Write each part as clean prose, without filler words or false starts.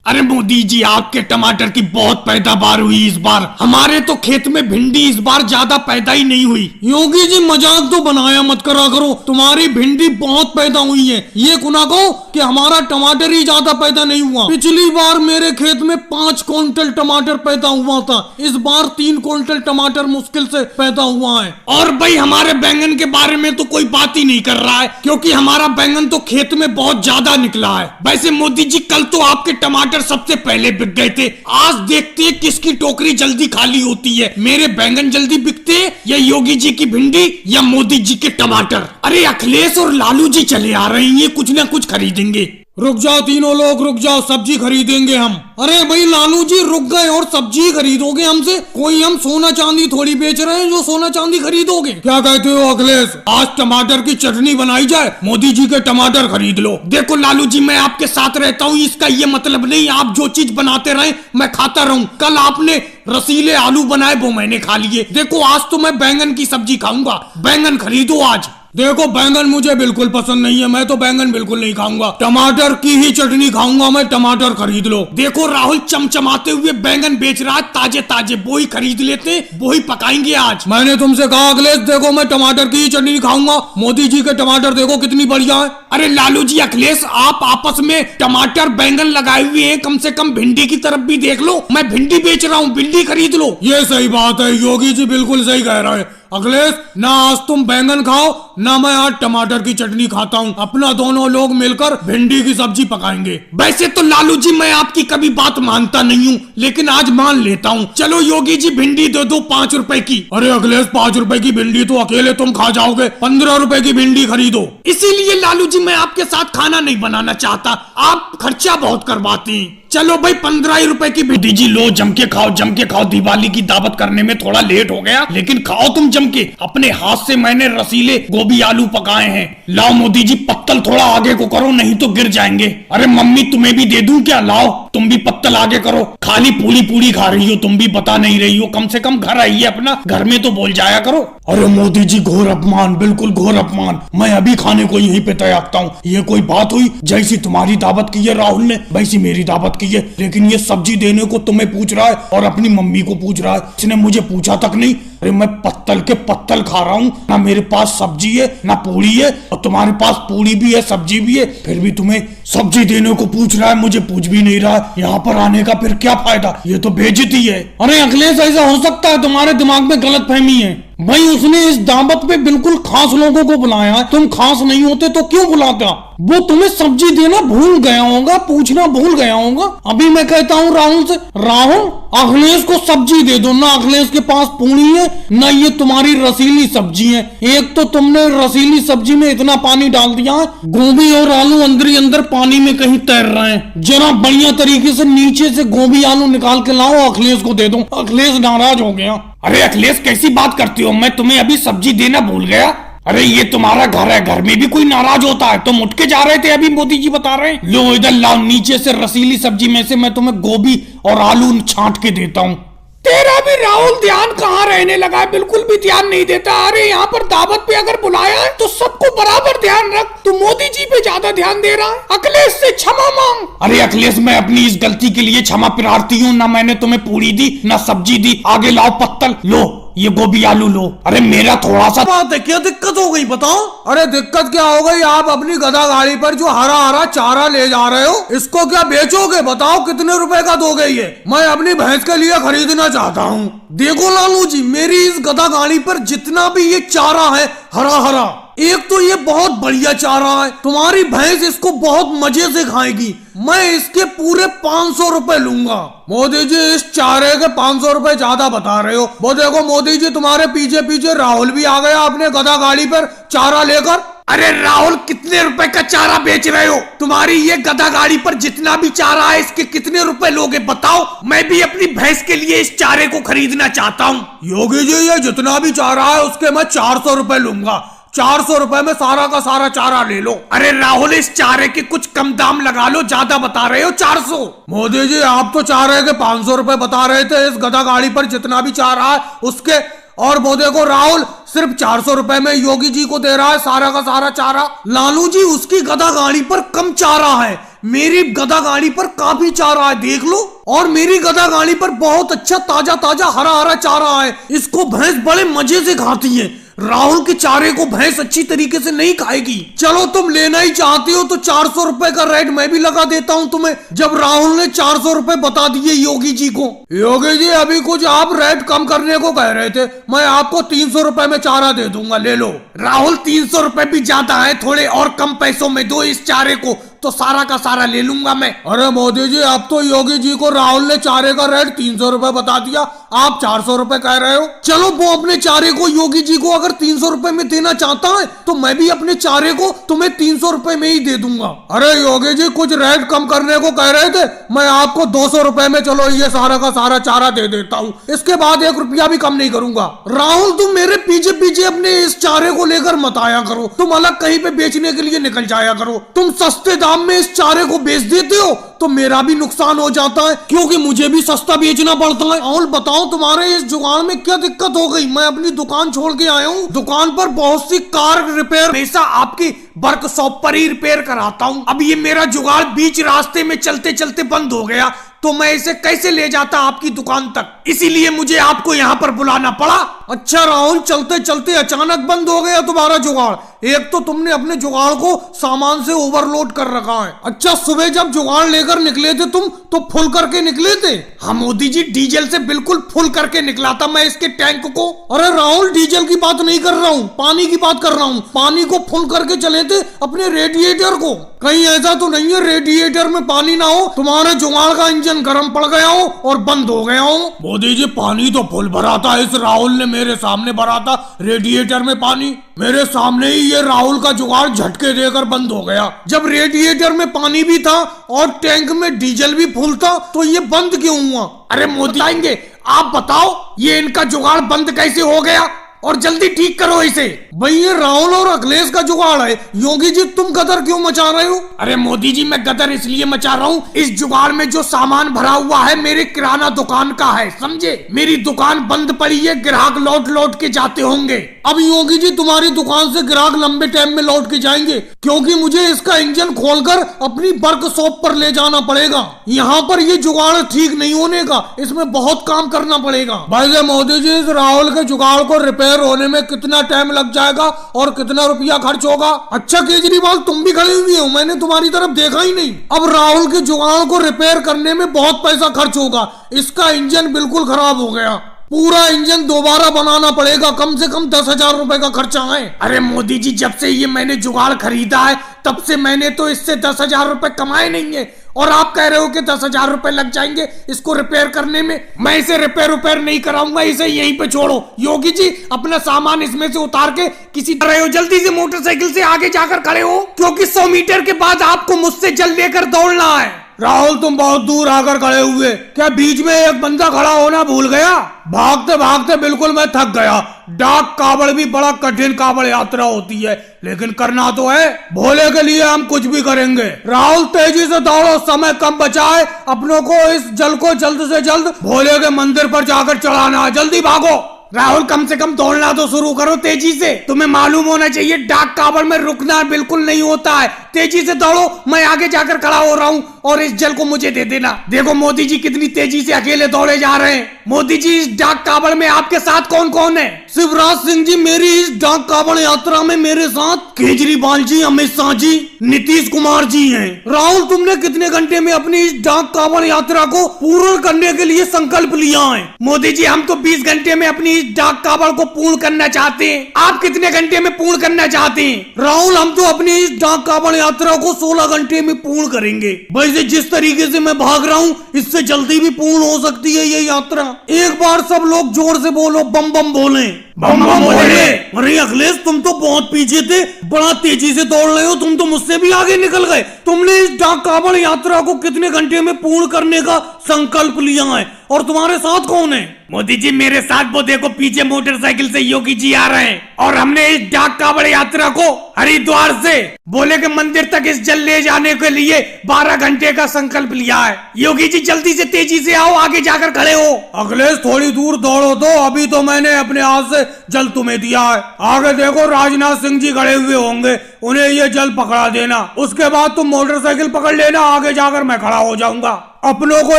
अरे मोदी जी, आपके टमाटर की बहुत पैदावार हुई इस बार। हमारे तो खेत में भिंडी इस बार ज्यादा पैदा ही नहीं हुई। योगी जी मजाक तो बनाया मत करा करो, तुम्हारी भिंडी बहुत पैदा हुई है। ये कुना कहो कि हमारा टमाटर ही ज्यादा पैदा नहीं हुआ। पिछली बार मेरे खेत में 5 क्विंटल टमाटर पैदा हुआ था, इस बार 3 क्विंटल टमाटर मुश्किल से पैदा हुआ है। और भाई हमारे बैंगन के बारे में तो कोई बात ही नहीं कर रहा है, क्योंकि हमारा बैंगन तो खेत में बहुत ज्यादा निकला है। वैसे मोदी जी, कल तो आपके टमाटर सबसे पहले बिक गए थे। आज देखते हैं किसकी टोकरी जल्दी खाली होती है, मेरे बैंगन जल्दी बिकते हैं या योगी जी की भिंडी या मोदी जी के टमाटर। अरे अखिलेश और लालू जी चले आ रहे हैं, ये कुछ ना कुछ खरीदेंगे। रुक जाओ तीनों लोग, रुक जाओ, सब्जी खरीदेंगे हम। अरे भाई लालू जी रुक गए और सब्जी खरीदोगे हमसे? कोई हम सोना चांदी थोड़ी बेच रहे हैं जो सोना चांदी खरीदोगे। क्या कहते हो अखिलेश, आज टमाटर की चटनी बनाई जाए? मोदी जी के टमाटर खरीद लो। देखो लालू जी, मैं आपके साथ रहता हूँ, इसका ये मतलब नहीं आप जो चीज बनाते रहे मैं खाता रहूं। कल आपने रसीले आलू बनाए, वो मैंने खा लिए। देखो आज तो मैं बैंगन की सब्जी खाऊंगा, बैंगन खरीदो आज। देखो बैंगन मुझे बिल्कुल पसंद नहीं है, मैं तो बैंगन बिल्कुल नहीं खाऊंगा, टमाटर की ही चटनी खाऊंगा मैं। टमाटर खरीद लो। देखो राहुल चमचमाते हुए बैंगन बेच रहा है, ताजे ताजे, वो ही खरीद लेते, वो ही पकाएंगे आज। मैंने तुमसे कहा अखिलेश, देखो मैं टमाटर की ही चटनी खाऊंगा। मोदी जी के टमाटर देखो कितनी बढ़िया है। अरे लालू जी, अखिलेश आप आपस में टमाटर बैंगन लगाए हुए हैं, कम से कम भिंडी की तरफ भी देख लो। मैं भिंडी बेच रहा हूँ, भिंडी खरीद लो। ये सही बात है, योगी जी बिल्कुल सही कह रहे हैं। अखिलेश, ना आज तुम बैंगन खाओ ना मैं आज टमाटर की चटनी खाता हूँ, अपना दोनों लोग मिलकर भिंडी की सब्जी पकाएंगे। वैसे तो लालू जी मैं आपकी कभी बात मानता नहीं हूँ, लेकिन आज मान लेता हूँ। चलो योगी जी भिंडी दे दो 5 रुपए की। अरे अखिलेश, 5 रुपए की भिंडी तो अकेले तुम खा जाओगे, 15 रुपए की भिंडी खरीदो। इसीलिए लालू जी मैं आपके साथ खाना नहीं बनाना चाहता, आप खर्चा बहुत करवाते हैं। चलो भाई 15 रुपए की भिंडी जी लो, जम के खाओ, जम के खाओ। दिवाली की दावत करने में थोड़ा लेट हो गया, लेकिन खाओ तुम जम के। अपने हाथ से मैंने रसीले गोभी आलू पकाए हैं। लाओ मोदी जी, पत्तल थोड़ा आगे को करो, नहीं तो गिर जाएंगे। अरे मम्मी तुम्हें भी दे दूं क्या? लाओ तुम भी पत्तल आगे करो। खाली पूरी पूरी खा रही हो तुम भी, बता नहीं रही हो। कम से कम घर आई है अपना, घर में तो बोल जाया करो। अरे मोदी जी, घोर अपमान, बिल्कुल घोर अपमान। मैं अभी खाने को यहीं पे तैयारता हूँ। ये कोई बात हुई? जैसी तुम्हारी दावत की है राहुल ने, वैसी मेरी दावत की है। लेकिन ये सब्जी देने को तुम्हें पूछ रहा है और अपनी मम्मी को पूछ रहा है, इसने मुझे पूछा तक नहीं। अरे मैं पत्तल के पत्तल खा रहा हूँ, ना मेरे पास सब्जी है ना पूरी है, और तुम्हारे पास पूरी भी है सब्जी भी है, फिर भी तुम्हें सब्जी देने को पूछ रहा है। मुझे पूछ भी नहीं रहा, यहाँ पर आने का फिर क्या फायदा? ये तो बेइज्जती है। अरे अखिलेश, ऐसा हो सकता है तुम्हारे दिमाग में गलतफहमी है। भाई उसने इस दावत पे बिल्कुल खास लोगों को बुलाया है, तुम खास नहीं होते तो क्यों बुलाता? वो तुम्हें सब्जी देना भूल गया होगा, पूछना भूल गया होगा। अभी मैं कहता हूँ राहुल से, राहुल अखिलेश को सब्जी दे दो ना। अखिलेश के पास पूरी है ना ये तुम्हारी रसीली सब्जी है। एक तो तुमने रसीली सब्जी में इतना पानी डाल दिया है, गोभी और आलू अंदर ही अंदर पानी में कहीं तैर रहे हैं। जरा बढ़िया तरीके से नीचे से गोभी आलू निकाल के लाओ, अखिलेश को दे दो। अखिलेश नाराज हो गया। अरे अखिलेश, कैसी बात करती हो? मैं तुम्हें अभी सब्जी देना भूल गया। अरे ये तुम्हारा घर है, घर में भी कोई नाराज होता है? तुम उठ के जा रहे थे अभी, मोदी जी बता रहे हैं। लो इधर लाओ, नीचे से रसीली सब्जी में से मैं तुम्हें गोभी और आलू छांट के देता हूँ। तेरा भी राहुल ध्यान कहाँ रहने लगा है, बिल्कुल भी ध्यान नहीं देता। अरे यहाँ पर दावत पे अगर बुलाया है तो सबको बराबर ध्यान रख, तू मोदी जी पे ज्यादा ध्यान दे रहा है। अखिलेश से क्षमा मांग। अरे अखिलेश, मैं अपनी इस गलती के लिए क्षमा प्रार्थी हूँ। ना मैंने तुम्हें पूरी दी ना सब्जी दी। आगे लाओ पत्तल, लो ये गोभी आलू लो। अरे मेरा थोड़ा सा बात है, क्या दिक्कत हो गई बताओ? अरे दिक्कत क्या हो गई? आप अपनी गधा गाड़ी पर जो हरा हरा चारा ले जा रहे हो, इसको क्या बेचोगे? बताओ कितने रुपए का दोगे? ये मैं अपनी भैंस के लिए खरीदना चाहता हूँ। देखो लालू जी, मेरी इस गधा गाड़ी पर जितना भी ये चारा है हरा हरा, एक तो ये बहुत बढ़िया चारा है, तुम्हारी भैंस इसको बहुत मजे से खाएगी। मैं इसके पूरे 500 रुपए लूंगा। मोदी जी, इस चारे के 500 रुपए ज्यादा बता रहे हो। वो देखो मोदी जी, तुम्हारे पीछे पीछे राहुल भी आ गया अपने गधा गाड़ी पर चारा लेकर। अरे राहुल, कितने रुपए का चारा बेच रहे हो? तुम्हारी ये गधा गाड़ी पर जितना भी चारा है, इसके कितने रुपए लोगे बताओ? मैं भी अपनी भैंस के लिए इस चारे को खरीदना चाहता हूँ। योगी जी, ये जितना भी चारा है उसके मैं 400 रुपए लूंगा। 400 रुपए में सारा का सारा चारा ले लो। अरे राहुल, इस चारे के कुछ कम दाम लगा लो, ज्यादा बता रहे हो 400। मोदी जी, आप तो चारे के 500 रुपए बता रहे थे, इस गधा गाड़ी पर जितना भी चारा है उसके। और वो देखो राहुल, सिर्फ 400 रुपए में योगी जी को दे रहा है सारा का सारा चारा। लालू जी, उसकी गधा गाड़ी पर कम चारा है, मेरी गधा गाड़ी पर काफी चारा है, देख लो। और मेरी गधा गाड़ी पर बहुत अच्छा ताजा ताजा हरा हरा चारा है, इसको भैंस बड़े मजे से खाती है। राहुल के चारे को भैंस अच्छी तरीके से नहीं खाएगी। चलो तुम लेना ही चाहते हो तो 400 रुपए का रेट मैं भी लगा देता हूँ तुम्हें। जब राहुल ने 400 रुपए बता दिए योगी जी को। योगी जी अभी कुछ आप रेट कम करने को कह रहे थे, मैं आपको 300 रुपए में चारा दे दूंगा, ले लो। राहुल 300 रुपए भी ज्यादा है, थोड़े और कम पैसों में दो इस चारे को, तो सारा का सारा ले लूंगा मैं। अरे मोदी जी अब तो योगी जी को राहुल ने चारे का रेट 300 रुपए बता दिया, आप 400 रुपए कह रहे हो। चलो वो अपने चारे को योगी जी को अगर 300 रुपए में देना चाहता है तो मैं भी अपने चारे को तुम्हें 300 रुपए में ही दे दूंगा। अरे योगी जी कुछ रेट कम करने को कह रहे थे, मैं आपको 200 रुपए में चलो ये सारा का सारा चारा दे देता हूँ, इसके बाद 1 रुपया भी कम नहीं करूंगा। राहुल तुम मेरे पीछे पीछे अपने इस चारे को लेकर मत आया करो, तुम अलग कहीं पे बेचने के लिए निकल जाया करो। तुम सस्ते दाम में इस चारे को बेच देते हो तो मेरा भी नुकसान हो जाता है, क्योंकि मुझे भी सस्ता बेचना पड़ता है। और बताओ तुम्हारे इस जुगाड़ में क्या दिक्कत हो गई? मैं अपनी दुकान छोड़ के आया हूँ, दुकान पर बहुत सी कार रिपेयर हमेशा आपकी वर्कशॉप पर ही रिपेयर कराता हूँ। अब ये मेरा जुगाड़ बीच रास्ते में चलते चलते बंद हो गया तो मैं इसे कैसे ले जाता आपकी दुकान तक, इसीलिए मुझे आपको यहाँ पर बुलाना पड़ा। अच्छा राहुल, चलते चलते अचानक बंद हो गया तुम्हारा जुगाड़। एक तो तुमने अपने जुगाड़ को सामान से ओवरलोड कर रखा है। अच्छा सुबह जब जुगाड़ लेकर निकले थे तुम तो फुल करके निकले थे? हाँ मोदी जी, डीजल से बिल्कुल फुल करके निकला था मैं इसके टैंक को। अरे राहुल डीजल की बात नहीं कर रहा हूँ, पानी की बात कर रहा हूँ। पानी को फुल करके चले थे अपने रेडिएटर को। कहीं ऐसा तो नहीं है रेडिएटर में पानी ना हो, तुम्हारे जुगाड़ का इंजन गर्म पड़ गया हो और बंद हो गया हो? मोदी जी पानी तो फुल भरा था, इस राहुल ने मेरे सामने भरा था रेडिएटर में पानी। मेरे सामने ही ये राहुल का जुगाड़ झटके देकर बंद हो गया। जब रेडिएटर में पानी भी था और टैंक में डीजल भी फुल था तो ये बंद क्यों हुआ? अरे मोदी आएंगे, आप बताओ ये इनका जुगाड़ बंद कैसे हो गया और जल्दी ठीक करो इसे। भाई ये राहुल और अखिलेश का जुगाड़ है, योगी जी तुम गदर क्यों मचा रहे हो? अरे मोदी जी मैं गदर इसलिए मचा रहा हूँ, इस जुगाड़ में जो सामान भरा हुआ है मेरे किराना दुकान का है, समझे? मेरी दुकान बंद पड़ी है, ग्राहक लौट लौट के जाते होंगे। अब योगी जी तुम्हारी दुकान से ग्राहक लंबे टाइम में लौट के जाएंगे, क्योंकि मुझे इसका इंजन खोलकर अपनी वर्कशॉप पर ले जाना पड़ेगा। यहाँ पर ये जुगाड़ ठीक नहीं होने का, इसमें बहुत काम करना पड़ेगा। भाई मोदी जी इस राहुल के जुगाड़ को रिपेयर होने में कितना टाइम लग जाएगा और कितना रुपया खर्च होगा? अच्छा केजरीवाल तुम भी खड़े हुए हो, मैंने तुम्हारी तरफ देखा ही नहीं। अब राहुल के जुगाड़ को रिपेयर करने में बहुत पैसा खर्च होगा, इसका इंजन बिल्कुल खराब हो गया, पूरा इंजन दोबारा बनाना पड़ेगा, कम से कम 10,000 रुपए का खर्चा है। अरे मोदी जी जब से ये मैंने जुगाड़ खरीदा है तब से मैंने तो इससे 10,000 रुपए कमाए नहीं है, और आप कह रहे हो कि 10,000 रुपए लग जाएंगे इसको रिपेयर करने में। मैं इसे रिपेयर नहीं कराऊंगा, इसे यहीं पे छोड़ो। योगी जी अपना सामान इसमें से उतार के किसी तरह हो जल्दी से मोटरसाइकिल से आगे जाकर खड़े हो, क्योंकि 100 मीटर के बाद आपको मुझसे जल लेकर दौड़ना है। राहुल तुम बहुत दूर आकर खड़े हुए, क्या बीच में एक बंदा खड़ा होना भूल गया? भागते भागते बिल्कुल मैं थक गया। डाक कावड़ भी बड़ा कठिन कावड़ यात्रा होती है, लेकिन करना तो है, भोले के लिए हम कुछ भी करेंगे। राहुल तेजी से दौड़ो, समय कम बचा है, अपनों को इस जल को जल्द से जल्द भोले के मंदिर पर जाकर चढ़ाना है, जल्दी भागो। राहुल कम से कम दौड़ना तो शुरू करो तेजी से, तुम्हें मालूम होना चाहिए डाक कावड़ में रुकना बिल्कुल नहीं होता है। तेजी से दौड़ो, मैं आगे जाकर खड़ा हो रहा हूँ और इस जल को मुझे दे देना। देखो मोदी जी कितनी तेजी से अकेले दौड़े जा रहे हैं। मोदी जी इस डाक कावड़ में आपके साथ कौन कौन है? शिवराज सिंह जी मेरी इस डाक कावड़ यात्रा में मेरे साथ केजरीवाल जी, अमित शाह जी, नीतीश कुमार जी हैं। राहुल तुमने कितने घंटे में अपनी इस डाक कावड़ यात्रा को पूर्ण करने के लिए संकल्प लिया है? मोदी जी हम तो 20 घंटे में अपनी इस डाक कावड़ को पूर्ण करना चाहते हैं, आप कितने घंटे में पूर्ण करना चाहते हैं? राहुल हम तो अपनी इस डाक कावड़ यात्रा को 16 घंटे में पूर्ण करेंगे। वैसे जिस तरीके से मैं भाग रहा हूँ इससे जल्दी भी पूर्ण हो सकती है ये यात्रा। एक बार सब लोग जोर से बोलो, बम बम बोले, बम बम बोले। अरे अखिलेश तुम तो बहुत पीछे थे, बड़ा तेजी से दौड़ रहे हो, तुम तो मुझसे भी आगे निकल गए। तुमने इस डाक कावड़ यात्रा को कितने घंटे में पूर्ण करने का संकल्प लिया है और तुम्हारे साथ कौन है? मोदी जी मेरे साथ वो देखो पीछे मोटरसाइकिल से योगी जी आ रहे हैं, और हमने इस डाक कावड़ यात्रा को हरिद्वार से भोले के मंदिर तक इस जल ले जाने के लिए 12 घंटे का संकल्प लिया है। योगी जी जल्दी से तेजी से आओ, आगे जाकर खड़े हो। अखिलेश थोड़ी दूर दौड़ो तो, अभी तो मैंने अपने हाथ से जल तुम्हें दिया है। आगे देखो राजनाथ सिंह जी खड़े हुए होंगे, उन्हें ये जल पकड़ा देना, उसके बाद तुम मोटरसाइकिल पकड़ लेना, आगे जाकर मैं खड़ा हो जाऊंगा। अपनों को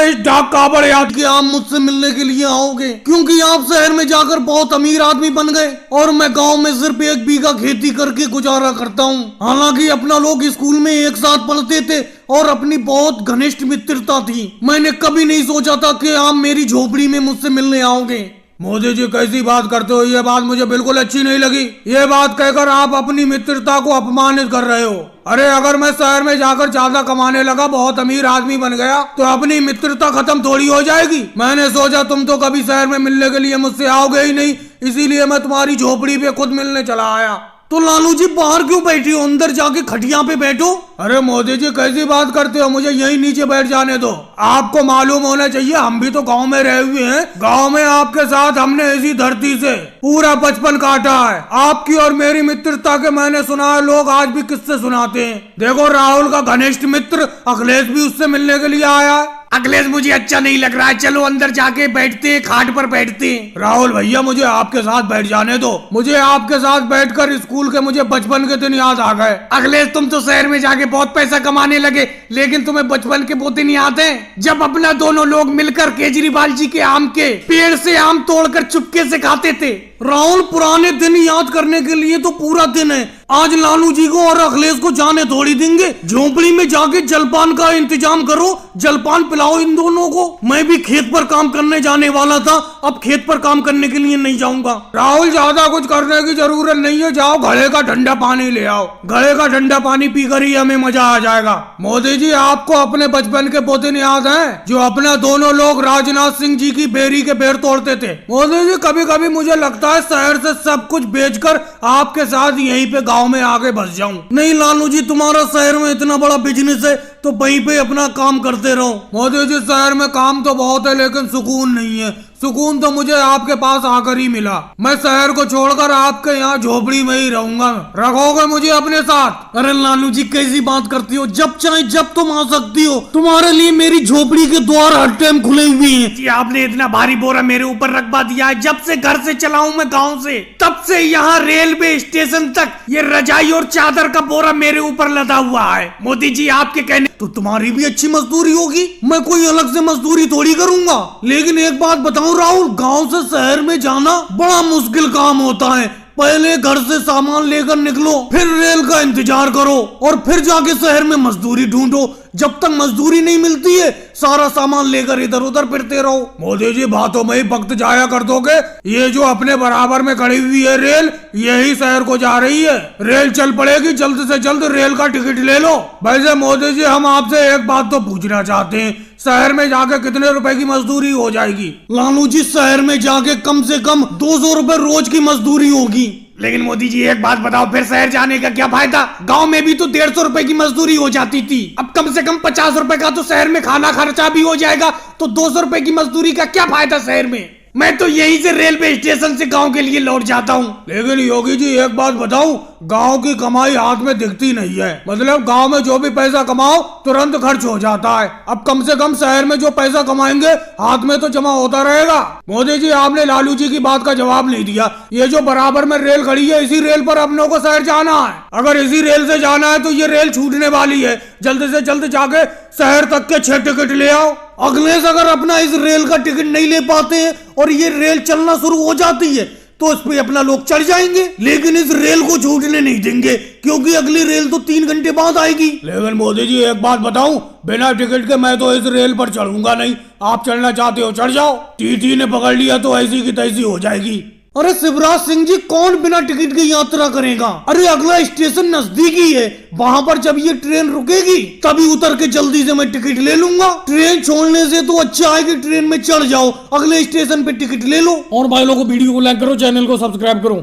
इस डाक कावड़ याद कि आप मुझसे मिलने के लिए आओगे, क्योंकि आप शहर में जाकर बहुत अमीर आदमी बन गए और मैं गांव में सिर्फ 1 बीघा खेती करके गुजारा करता हूं। हालांकि अपना लोग स्कूल में एक साथ पढ़ते थे और अपनी बहुत घनिष्ठ मित्रता थी। मैंने कभी नहीं सोचा था कि आप मेरी झोपड़ी में मुझसे मिलने आओगे। मोदी जी कैसी बात करते हो, ये बात मुझे बिल्कुल अच्छी नहीं लगी। ये बात कहकर आप अपनी मित्रता को अपमानित कर रहे हो। अरे अगर मैं शहर में जाकर ज्यादा कमाने लगा, बहुत अमीर आदमी बन गया, तो अपनी मित्रता खत्म थोड़ी हो जाएगी। मैंने सोचा तुम तो कभी शहर में मिलने के लिए मुझसे आओगे ही नहीं, इसीलिए मैं तुम्हारी झोपड़ी पे खुद मिलने चला आया। तो लालू जी बाहर क्यों बैठी हो, अंदर जाके खटिया पे बैठो। अरे मोदी जी कैसी बात करते हो, मुझे यहीं नीचे बैठ जाने दो। आपको मालूम होना चाहिए हम भी तो गांव में रहे हुए हैं। गांव में आपके साथ हमने इसी धरती से पूरा बचपन काटा है। आपकी और मेरी मित्रता के मैंने सुना है लोग आज भी किस्से सुनाते हैं। देखो राहुल का घनिष्ठ मित्र अखिलेश भी उससे मिलने के लिए आया है। अखिलेश मुझे अच्छा नहीं लग रहा है, चलो अंदर जाके बैठते हैं, खाट पर बैठते हैं। राहुल भैया मुझे आपके साथ बैठ जाने दो, मुझे आपके साथ बैठकर स्कूल के मुझे बचपन के दिन याद आ गए। अखिलेश तुम तो शहर में जाके बहुत पैसा कमाने लगे, लेकिन तुम्हें बचपन के वो दिन याद है जब अपना दोनों लोग मिलकर केजरीवाल जी के आम के पेड़ से आम तोड़कर चुपके से खाते थे। राहुल पुराने दिन याद करने के लिए तो पूरा दिन है, आज लालू जी को और अखिलेश को जाने थोड़ी देंगे। झोपड़ी में जाके जलपान का इंतजाम करो, जलपान पिलाओ इन दोनों को। मैं भी खेत पर काम करने जाने वाला था, अब खेत पर काम करने के लिए नहीं जाऊंगा। राहुल ज्यादा कुछ करने की जरूरत नहीं है, जाओ घड़े का ठंडा पानी ले आओ, घड़े का ठंडा पानी पीकर ही हमें मजा आ जाएगा। मोदी जी आपको अपने बचपन के वो दिन याद है जो अपना दोनों लोग राजनाथ सिंह जी की बेरी के पेड़ तोड़ते थे। मोदी जी कभी कभी मुझे लगता है शहर से सब कुछ बेचकर आपके साथ यहीं पे गांव में आके बस जाऊं। नहीं लालू जी तुम्हारा शहर में इतना बड़ा बिजनेस है तो वहीं पे अपना काम करते रहो। मोदी जी शहर में काम तो बहुत है लेकिन सुकून नहीं है। सुकून तो मुझे आपके पास आकर ही मिला। मैं शहर को छोड़कर आपके यहाँ झोपड़ी में ही रहूंगा, रखोगे मुझे अपने साथ। अरे लालू जी कैसी बात करती हो, जब चाहे जब तुम आ सकती हो, तुम्हारे लिए मेरी झोपड़ी के द्वार हर टाइम खुले हुए हैं। जी आपने इतना भारी बोरा मेरे ऊपर रखवा दिया है, जब से घर से चला हूँ मैं गाँव से, तब से यहाँ रेलवे स्टेशन तक ये रजाई और चादर का बोरा मेरे ऊपर लदा हुआ है। मोदी जी आपके कहने तो तुम्हारी भी अच्छी मजदूरी होगी, मैं कोई अलग से मजदूरी थोड़ी करूंगा। लेकिन एक बात बताऊं राहुल, गांव से शहर में जाना बड़ा मुश्किल काम होता है। पहले घर से सामान लेकर निकलो, फिर रेल का इंतजार करो और फिर जाके शहर में मजदूरी ढूंढो। जब तक मजदूरी नहीं मिलती है सारा सामान लेकर इधर उधर फिरते रहो। मोदी जी बातों में ही वक्त जाया कर दोगे। ये जो अपने बराबर में खड़ी हुई है रेल, यही शहर को जा रही है। रेल चल पड़ेगी, जल्द से जल्द रेल का टिकट ले लो। वैसे मोदी जी हम आपसे एक बात तो पूछना चाहते हैं, शहर में जाके कितने रुपए की मजदूरी हो जाएगी? लालू जी शहर में जाके कम से कम 200 रुपए रोज की मजदूरी होगी। लेकिन मोदी जी एक बात बताओ, फिर शहर जाने का क्या फायदा? गांव में भी तो 150 रुपए की मजदूरी हो जाती थी, अब कम से कम 50 रुपए का तो शहर में खाना खर्चा भी हो जाएगा, तो 200 रुपए की मजदूरी का क्या फायदा शहर में? मैं तो यहीं से रेलवे स्टेशन से गांव के लिए लौट जाता हूँ। लेकिन योगी जी एक बात बताऊं, गांव की कमाई हाथ में दिखती नहीं है। मतलब गांव में जो भी पैसा कमाओ तुरंत खर्च हो जाता है। अब कम से कम शहर में जो पैसा कमाएंगे हाथ में तो जमा होता रहेगा। मोदी जी आपने लालू जी की बात का जवाब नहीं दिया। ये जो बराबर में रेल खड़ी है, इसी रेल पर अपनों को शहर जाना है। अगर इसी रेल से जाना है तो ये रेल छूटने वाली है, जल्द से जल्द जाके शहर तक के 6 टिकट ले आओ। अखिलेश अगर अपना इस रेल का टिकट नहीं ले पाते हैं और ये रेल चलना शुरू हो जाती है तो इस पे अपना लोग चढ़ जाएंगे, लेकिन इस रेल को छूटने नहीं देंगे क्योंकि अगली रेल तो 3 घंटे बाद आएगी। लेकिन मोदी जी एक बात बताऊं, बिना टिकट के मैं तो इस रेल पर चढ़ूंगा नहीं। आप चढ़ना चाहते हो चढ़ जाओ, टीटी ने पकड़ लिया तो ऐसी की तैसी हो जाएगी। अरे शिवराज सिंह जी कौन बिना टिकट की यात्रा करेगा? अरे अगला स्टेशन नजदीकी है, वहाँ पर जब ये ट्रेन रुकेगी तभी उतर के जल्दी से मैं टिकट ले लूंगा। ट्रेन छोड़ने से तो अच्छा है कि ट्रेन में चढ़ जाओ, अगले स्टेशन पे टिकट ले लो। और भाई लोगों को वीडियो को लाइक करो, चैनल को सब्सक्राइब करो।